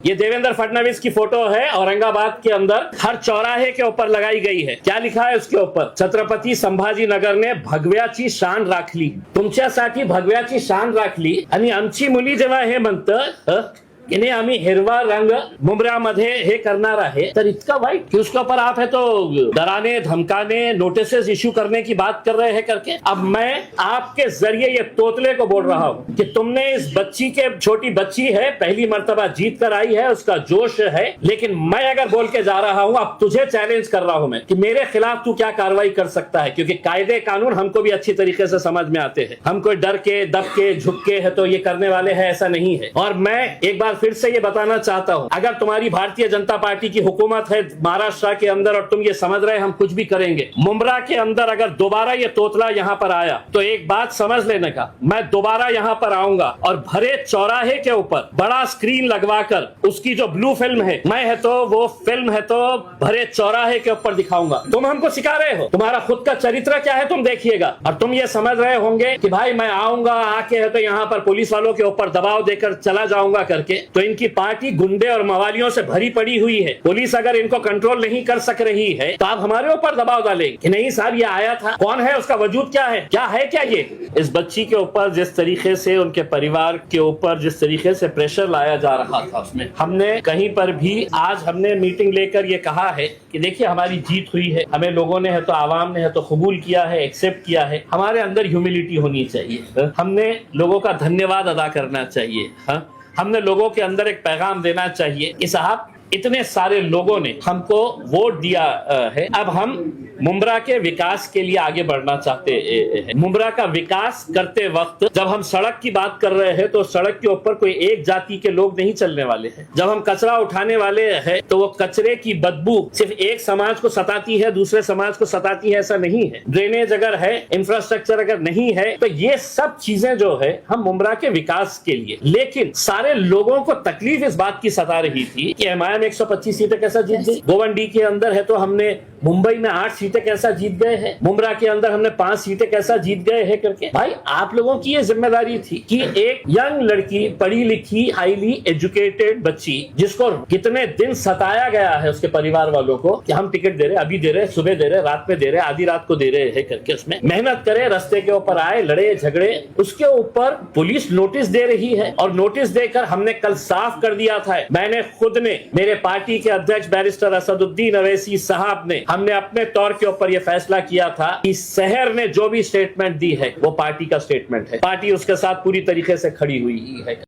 ये देवेंद्र फडणवीस की फोटो है। औरंगाबाद के अंदर हर चौराहे के ऊपर लगाई गई है। क्या लिखा है उसके ऊपर? छत्रपती संभाजीनगर ने भगव्याची शान राखली। तुमच्यासाठी भगव्याची शान राखली आणि आमची मुली जेव्हा हे म्हणतं की नहीं आम्ही हिरवा रंग मुंब्र्यामध्ये हे करणार आहे, तर इतका वाइट कि उसके ऊपर आप है तो डराने धमकाने नोटिसेस इश्यू करने की बात कर रहे हैं करके। अब मैं आपके जरिए ये तोतले को बोल रहा हूं कि तुमने इस बच्ची के, छोटी बच्ची है, पहली मर्तबा जीत कर आई है, उसका जोश है, लेकिन मैं अगर बोल के जा रहा हूं, अब तुझे चैलेंज कर रहा हूं मैं कि मेरे खिलाफ तू क्या कार्रवाई कर सकता है, क्योंकि कायदे कानून हमको भी अच्छी तरीके से समझ में आते हैं। हम कोई डर के दब के झुक के है तो ये करने वाले हैं, ऐसा नहीं है। और मैं एक बार फिर से ये बताना चाहता हूं, अगर तुम्हारी भारतीय जनता पार्टी की हुकूमत है महाराष्ट्र के अंदर और तुम ये समझ रहे हम कुछ भी करेंगे, मुंब्रा के अंदर अगर दोबारा ये तोतला यहां पर आया तो एक बात समझ लेने का, मैं दोबारा यहां पर आऊंगा और भरे चौराहे के ऊपर बड़ा स्क्रीन लगवाकर उसकी जो ब्लू फिल्म है, मैं है तो वो फिल्म है तो भरे चौराहे के ऊपर दिखाऊंगा। तुम हमको सिखा रहे हो, तुम्हारा खुद का चरित्र क्या है तुम देखिएगा। और तुम ये समझ रहे होंगे कि भाई मैं आऊंगा, आके है तो यहाँ पर पुलिस वालों के ऊपर दबाव देकर चला जाऊंगा करके, तो इनकी पार्टी गुंडे और मवालियों से भरी पड़ी हुई है। पुलिस अगर इनको कंट्रोल नहीं कर सक रही है तो आप हमारे ऊपर दबाव डालेंगे कि नहीं साहब ये आया था, कौन है, उसका वजूद क्या है, क्या ये। इस बच्ची के ऊपर जिस तरीके से, उनके परिवार के ऊपर जिस तरीके से प्रेशर लाया जा रहा था, उसमें हमने कहीं पर भी आज हमने मीटिंग लेकर ये कहा है कि देखिए हमारी जीत हुई है, हमें लोगों ने है तो आवाम ने है तो कबूल किया है, एक्सेप्ट किया है। हमारे अंदर ह्यूमिलिटी होनी चाहिए, हमने लोगों का धन्यवाद अदा करना चाहिए। हमने लोगों के अंदर एक पैगाम देना चाहिए कि साहब इतने सारे लोगों ने हमको वोट दिया है, अब हम मुंब्रा के विकास के लिए आगे बढ़ना चाहते हैं। मुंब्रा का विकास करते वक्त जब हम सड़क की बात कर रहे हैं तो सड़क के ऊपर कोई एक जाति के लोग नहीं चलने वाले हैं। जब हम कचरा उठाने वाले हैं तो वो कचरे की बदबू सिर्फ एक समाज को सताती है, दूसरे समाज को सताती है, ऐसा नहीं है। ड्रेनेज अगर है, इंफ्रास्ट्रक्चर अगर नहीं है, तो ये सब चीजें जो है हम मुंब्रा के विकास के लिए, लेकिन सारे लोगों को तकलीफ इस बात की सता रही थी कि एमआईएम 125 सीटें कैसा जीत गई, गोवंडी के अंदर है तो हमने मुंबई में 8 सीटें कैसा जीत गए हैं, मुंब्रा के अंदर हमने 5 सीटें कैसा जीत गए हैं करके। भाई आप लोगों की ये जिम्मेदारी थी कि एक यंग लड़की, पढ़ी लिखी, हाईली एजुकेटेड बच्ची, जिसको कितने दिन सताया गया है उसके परिवार वालों को कि हम टिकट दे रहे, अभी दे रहे, सुबह दे रहे, रात में दे रहे, आधी रात को दे रहे हैं करके, उसमें मेहनत करे, रास्ते के ऊपर आए, लड़े झगड़े, उसके ऊपर पुलिस नोटिस दे रही है। और नोटिस देकर हमने कल साफ कर दिया था, मैंने खुद ने, मेरे पार्टी के अध्यक्ष बैरिस्टर असदुद्दीन अवैसी साहब ने, हमने अपने तौर के ऊपर यह फैसला किया था कि शहर ने जो भी स्टेटमेंट दी है वो पार्टी का स्टेटमेंट है, पार्टी उसके साथ पूरी तरीके से खड़ी हुई है।